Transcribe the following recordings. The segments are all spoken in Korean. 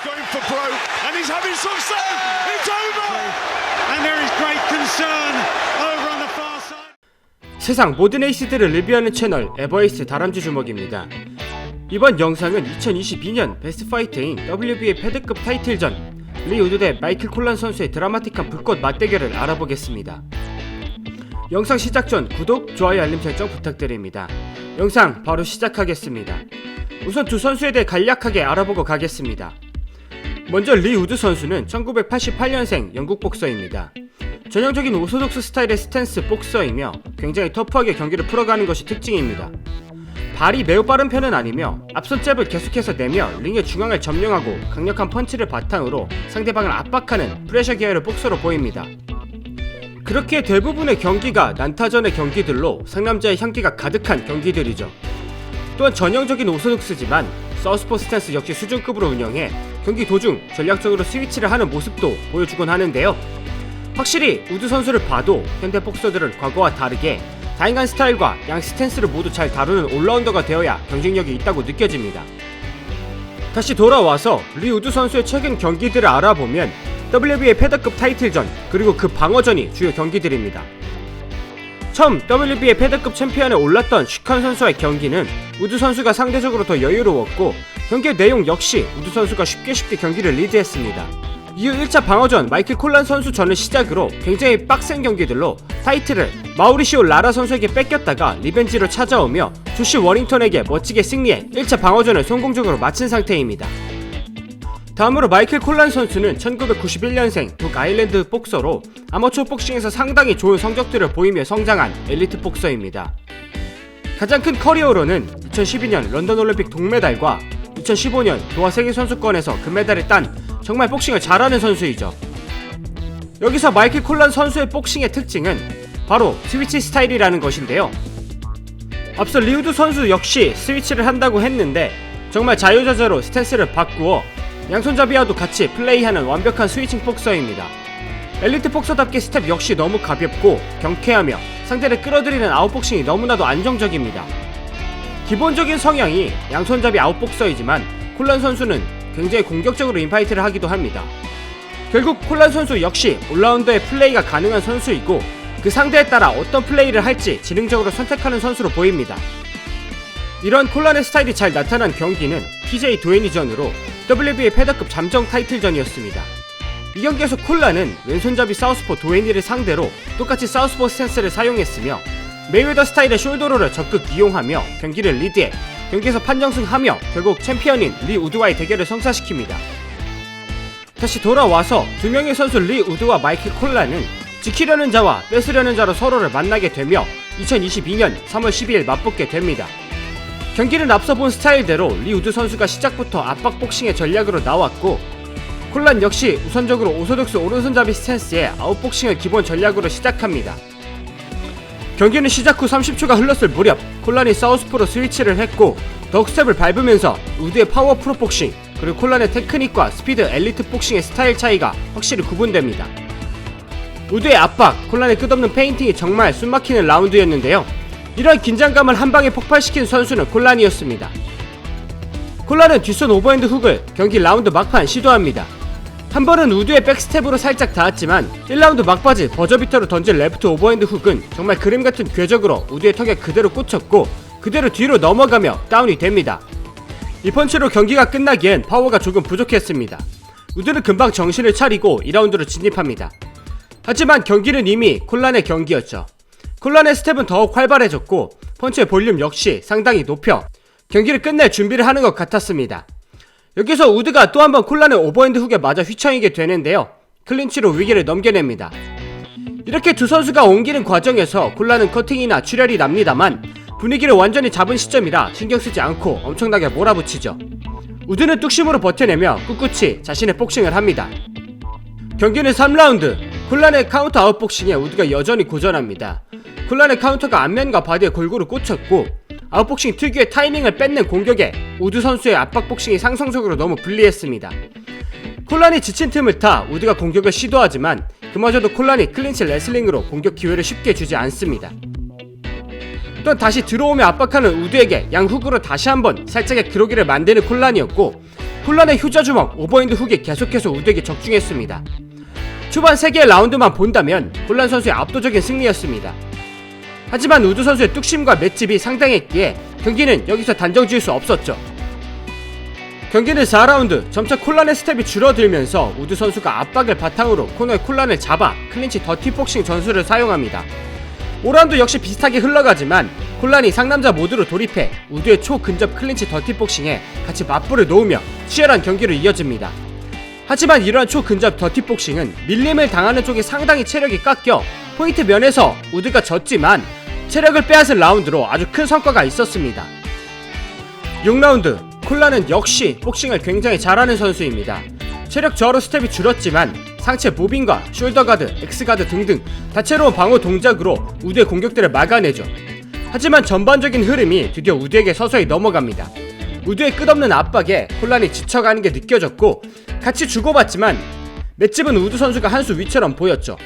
going for broke, and he's having some fun. It's over, and there is great concern over on the far side. 세상 모든 에이스들을 리뷰하는 채널 에버에이스 다람쥐 주먹입니다. 이번 영상은 2022년 베스트 파이터인 WBA 패드급 타이틀전 리 우드 대 마이클 콜란 선수의 드라마틱한 불꽃 맞대결을 알아보겠습니다. 영상 시작 전 구독, 좋아요, 알림 설정 부탁드립니다. 영상 바로 시작하겠습니다. 우선 두 선수에 대해 간략하게 알아보고 가겠습니다. 먼저 리 우드 선수는 1988년생 영국 복서입니다. 전형적인 오소독스 스타일의 스탠스 복서이며 굉장히 터프하게 경기를 풀어가는 것이 특징입니다. 발이 매우 빠른 편은 아니며 앞선 잽을 계속해서 내며 링의 중앙을 점령하고 강력한 펀치를 바탕으로 상대방을 압박하는 프레셔 계열의 복서로 보입니다. 그렇게 대부분의 경기가 난타전의 경기들로 상남자의 향기가 가득한 경기들이죠. 또한 전형적인 오소독스지만 사우스포 스탠스 역시 수준급으로 운영해 경기 도중 전략적으로 스위치를 하는 모습도 보여주곤 하는데요. 확실히 우드 선수를 봐도 현대 복서들은 과거와 다르게 다양한 스타일과 양 스탠스를 모두 잘 다루는 올라운더가 되어야 경쟁력이 있다고 느껴집니다. 다시 돌아와서 리 우드 선수의 최근 경기들을 알아보면 WBA 패드급 타이틀전 그리고 그 방어전이 주요 경기들입니다. 처음 WBA 패드급 챔피언에 올랐던 슈칸 선수와의 경기는 우드 선수가 상대적으로 더 여유로웠고 경기의 내용 역시 우드 선수가 쉽게 경기를 리드했습니다. 이후 1차 방어전 마이클 콜란 선수 전을 시작으로 굉장히 빡센 경기들로 타이틀을 마우리시오 라라 선수에게 뺏겼다가 리벤지로 찾아오며 조시 워링턴에게 멋지게 승리해 1차 방어전을 성공적으로 마친 상태입니다. 다음으로 마이클 콜란 선수는 1991년생 북 아일랜드 복서로 아마추어 복싱에서 상당히 좋은 성적들을 보이며 성장한 엘리트 복서입니다. 가장 큰 커리어로는 2012년 런던 올림픽 동메달과 2015년 도하 세계선수권에서 금메달을 딴 정말 복싱을 잘하는 선수이죠. 여기서 마이클 콜란 선수의 복싱의 특징은 바로 스위치 스타일이라는 것인데요. 앞서 리 우드 선수 역시 스위치를 한다고 했는데 정말 자유자재로 스탠스를 바꾸어 양손잡이와도 같이 플레이하는 완벽한 스위칭 복서입니다. 엘리트 복서답게 스텝 역시 너무 가볍고 경쾌하며 상대를 끌어들이는 아웃복싱이 너무나도 안정적입니다. 기본적인 성향이 양손잡이 아웃복서이지만 콜란 선수는 굉장히 공격적으로 인파이트를 하기도 합니다. 결국 콜란 선수 역시 올라운더의 플레이가 가능한 선수이고 그 상대에 따라 어떤 플레이를 할지 지능적으로 선택하는 선수로 보입니다. 이런 콜란의 스타일이 잘 나타난 경기는 TJ 도헤니전으로 WBA 패더급 잠정 타이틀전이었습니다. 이 경기에서 콜란은 왼손잡이 사우스포 도헤니를 상대로 똑같이 사우스포 스탠스를 사용했으며 메이웨더 스타일의 숄더롤을 적극 이용하며 경기를 리드해 경기에서 판정승하며 결국 챔피언인 리 우드와의 대결을 성사시킵니다. 다시 돌아와서 두 명의 선수 리 우드와 마이클 콜란은 지키려는 자와 뺏으려는 자로 서로를 만나게 되며 2022년 3월 12일 맞붙게 됩니다. 경기는 앞서 본 스타일대로 리 우드 선수가 시작부터 압박 복싱의 전략으로 나왔고 콜란 역시 우선적으로 오소독스 오른손잡이 스탠스의 아웃복싱을 기본 전략으로 시작합니다. 경기는 시작 후 30초가 흘렀을 무렵 콜란이 사우스포로 스위치를 했고 더욱 스텝을 밟으면서 우드의 파워 프로복싱 그리고 콜란의 테크닉과 스피드 엘리트 복싱의 스타일 차이가 확실히 구분됩니다. 우드의 압박, 콜란의 끝없는 페인팅이 정말 숨막히는 라운드였는데요. 이런 긴장감을 한방에 폭발시킨 선수는 콜란이었습니다. 콜란은 뒷손 오버핸드 훅을 경기 라운드 막판 시도합니다. 한 번은 우드의 백스텝으로 살짝 닿았지만 1라운드 막바지 버저비터로 던진 레프트 오버핸드 훅은 정말 그림같은 궤적으로 우드의 턱에 그대로 꽂혔고 그대로 뒤로 넘어가며 다운이 됩니다. 이 펀치로 경기가 끝나기엔 파워가 조금 부족했습니다. 우드는 금방 정신을 차리고 2라운드로 진입합니다. 하지만 경기는 이미 콜란의 경기였죠. 콜란의 스텝은 더욱 활발해졌고 펀치의 볼륨 역시 상당히 높여 경기를 끝낼 준비를 하는 것 같았습니다. 여기서 우드가 또 한 번 콜란의 오버핸드 훅에 맞아 휘청이게 되는데요. 클린치로 위기를 넘겨냅니다. 이렇게 두 선수가 옮기는 과정에서 콜란은 커팅이나 출혈이 납니다만 분위기를 완전히 잡은 시점이라 신경쓰지 않고 엄청나게 몰아붙이죠. 우드는 뚝심으로 버텨내며 꿋꿋이 자신의 복싱을 합니다. 경기는 3라운드 콜란의 카운터 아웃복싱에 우드가 여전히 고전합니다. 콜란의 카운터가 안면과 바디에 골고루 꽂혔고 아웃복싱 특유의 타이밍을 뺏는 공격에 우드 선수의 압박복싱이 상성적으로 너무 불리했습니다. 콜란이 지친 틈을 타 우드가 공격을 시도하지만 그마저도 콜란이 클린치 레슬링으로 공격 기회를 쉽게 주지 않습니다. 또한 다시 들어오며 압박하는 우드에게 양훅으로 다시 한번 살짝의 그러기를 만드는 콜란이었고 콜란의 효자 주먹, 오버핸드 훅에 계속해서 우드에게 적중했습니다. 초반 3개의 라운드만 본다면 콜란 선수의 압도적인 승리였습니다. 하지만 우드 선수의 뚝심과 맷집이 상당했기에 경기는 여기서 단정 지을 수 없었죠. 경기는 4라운드 점차 콜란의 스텝이 줄어들면서 우드 선수가 압박을 바탕으로 코너에 콜란을 잡아 클린치 더티복싱 전술을 사용합니다. 5라운드 역시 비슷하게 흘러가지만 콜란이 상남자 모드로 돌입해 우드의 초근접 클린치 더티복싱에 같이 맞불을 놓으며 치열한 경기로 이어집니다. 하지만 이러한 초근접 더티복싱은 밀림을 당하는 쪽이 상당히 체력이 깎여 포인트 면에서 우드가 졌지만 체력을 빼앗은 라운드로 아주 큰 성과가 있었습니다. 6라운드 콜란은 역시 복싱을 굉장히 잘하는 선수입니다. 체력 저하로 스텝이 줄었지만 상체 무빙과 숄더가드, 엑스가드 등등 다채로운 방어 동작으로 우드의 공격들을 막아내죠. 하지만 전반적인 흐름이 드디어 우드에게 서서히 넘어갑니다. 우드의 끝없는 압박에 콜란이 지쳐가는 게 느껴졌고 같이 주고받지만 맷집은 우드 선수가 한 수 위처럼 보였죠.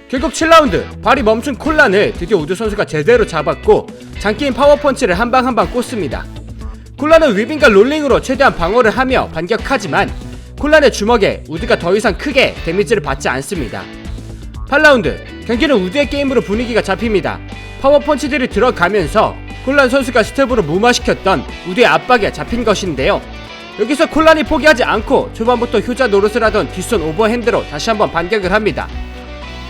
결국 7라운드 발이 멈춘 콜란을 드디어 우드 선수가 제대로 잡았고 장기인 파워펀치를 한 방 한 방 꽂습니다. 콜란은 위빙과 롤링으로 최대한 방어를 하며 반격하지만 콜란의 주먹에 우드가 더 이상 크게 데미지를 받지 않습니다. 8라운드 경기는 우드의 게임으로 분위기가 잡힙니다. 파워펀치들이 들어가면서 콜란 선수가 스텝으로 무마시켰던 우드의 압박에 잡힌 것인데요. 여기서 콜란이 포기하지 않고 초반부터 효자 노릇을 하던 뒷손 오버핸드로 다시 한번 반격을 합니다.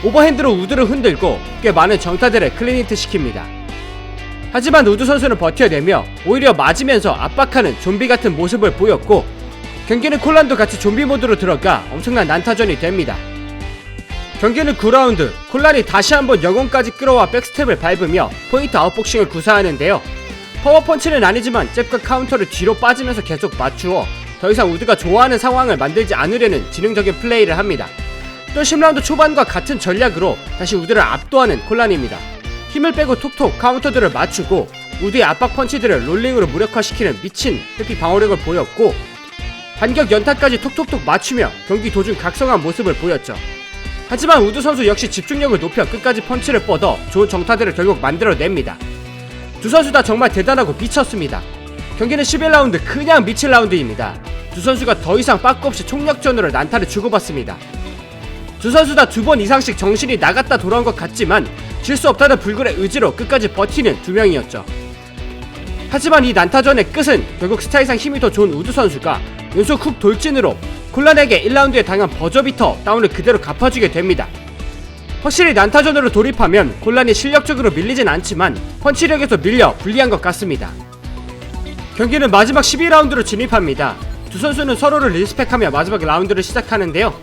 오버핸드로 우드를 흔들고 꽤 많은 정타들을 클린히트 시킵니다. 하지만 우드 선수는 버텨내며 오히려 맞으면서 압박하는 좀비 같은 모습을 보였고 경기는 콜란도 같이 좀비 모드로 들어가 엄청난 난타전이 됩니다. 경기는 9라운드 콜란이 다시 한번 영혼까지 끌어와 백스텝을 밟으며 포인트 아웃복싱을 구사하는데요. 파워펀치는 아니지만 잽과 카운터를 뒤로 빠지면서 계속 맞추어 더 이상 우드가 좋아하는 상황을 만들지 않으려는 지능적인 플레이를 합니다. 또 10라운드 초반과 같은 전략으로 다시 우드를 압도하는 콜란입니다. 힘을 빼고 톡톡 카운터들을 맞추고 우드의 압박 펀치들을 롤링으로 무력화시키는 미친 회피 방어력을 보였고 반격 연타까지 톡톡톡 맞추며 경기 도중 각성한 모습을 보였죠. 하지만 우드 선수 역시 집중력을 높여 끝까지 펀치를 뻗어 좋은 정타들을 결국 만들어냅니다. 두 선수 다 정말 대단하고 미쳤습니다. 경기는 11라운드 그냥 미친 라운드입니다. 두 선수가 더 이상 빠꾸 없이 총력전으로 난타를 주고받습니다. 두 선수 다 2번 이상씩 정신이 나갔다 돌아온 것 같지만 질 수 없다는 불굴의 의지로 끝까지 버티는 두 명이었죠. 하지만 이 난타전의 끝은 결국 스타일상 힘이 더 좋은 우드 선수가 연속 훅 돌진으로 콜란에게 1라운드에 당한 버저비터 다운을 그대로 갚아주게 됩니다. 확실히 난타전으로 돌입하면 콜란이 실력적으로 밀리진 않지만 펀치력에서 밀려 불리한 것 같습니다. 경기는 마지막 12라운드로 진입합니다. 두 선수는 서로를 리스펙하며 마지막 라운드를 시작하는데요.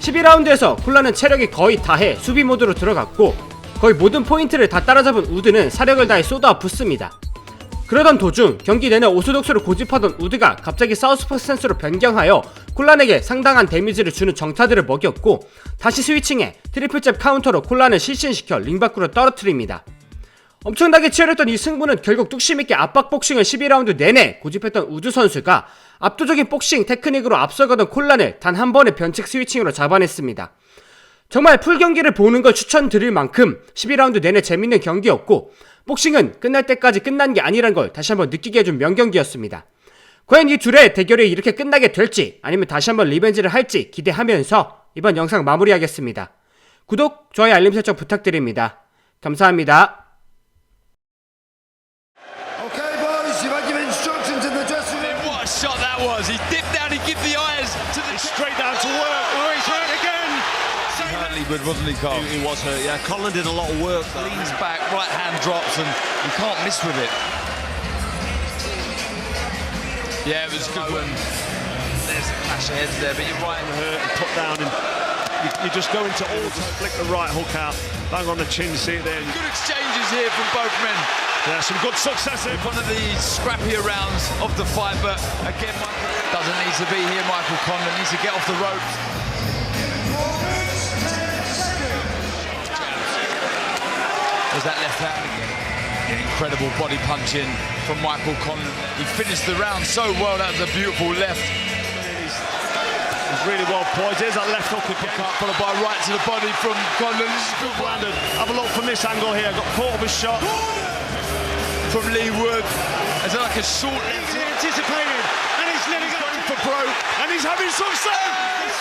12라운드에서 콜란은 체력이 거의 다해 수비 모드로 들어갔고 거의 모든 포인트를 다 따라잡은 우드는 사력을 다해 쏟아 붓습니다. 그러던 도중 경기 내내 오소독스를 고집하던 우드가 갑자기 사우스포 스탠스로 변경하여 콜란에게 상당한 데미지를 주는 정타들을 먹였고 다시 스위칭해 트리플 잽 카운터로 콜란을 실신시켜 링 밖으로 떨어뜨립니다. 엄청나게 치열했던 이 승부는 결국 뚝심있게 압박 복싱을 12라운드 내내 고집했던 우드 선수가 압도적인 복싱 테크닉으로 앞서가던 콜란을 단 한 번의 변칙 스위칭으로 잡아냈습니다. 정말 풀경기를 보는 걸 추천드릴 만큼 12라운드 내내 재밌는 경기였고 복싱은 끝날 때까지 끝난 게 아니란 걸 다시 한번 느끼게 해준 명경기였습니다. 과연 이 둘의 대결이 이렇게 끝나게 될지 아니면 다시 한번 리벤지를 할지 기대하면서 이번 영상 마무리하겠습니다. 구독, 좋아요, 알림 설정 부탁드립니다. 감사합니다. Okay, boys, you've had your instructions in the dressing room. What a shot that was. He dipped down, he gave the eyes to the Straight down to work. Oh, he's hurt again. Hurleywood, wasn't he, Carl? He was hurt, yeah. Colin did a lot of work. leans back, right hand drops, and you can't miss with it. Yeah, it was good. There's a clash of heads there, but you're right. Hurt and put down, and you just go into all to flick the right hook out, bang on the chin, see it there. Good exchanges here from both men. Yeah, some good success here. One of the scrappier rounds of the fight, but again, Michael doesn't need to be here. Michael Conlan needs to get off the ropes. There's that left hand again. Incredible body punching from Michael Conlan. He finished the round so well. That was a beautiful left. He's really well poised. There's that left hook again. Followed by right to the body from Conlan. This is good Landed. Have a look from this angle here. Got caught of a shot. from Lee Wood. Is it like a short left? He anticipated, and he's nearly Going for broke. he's having some fun.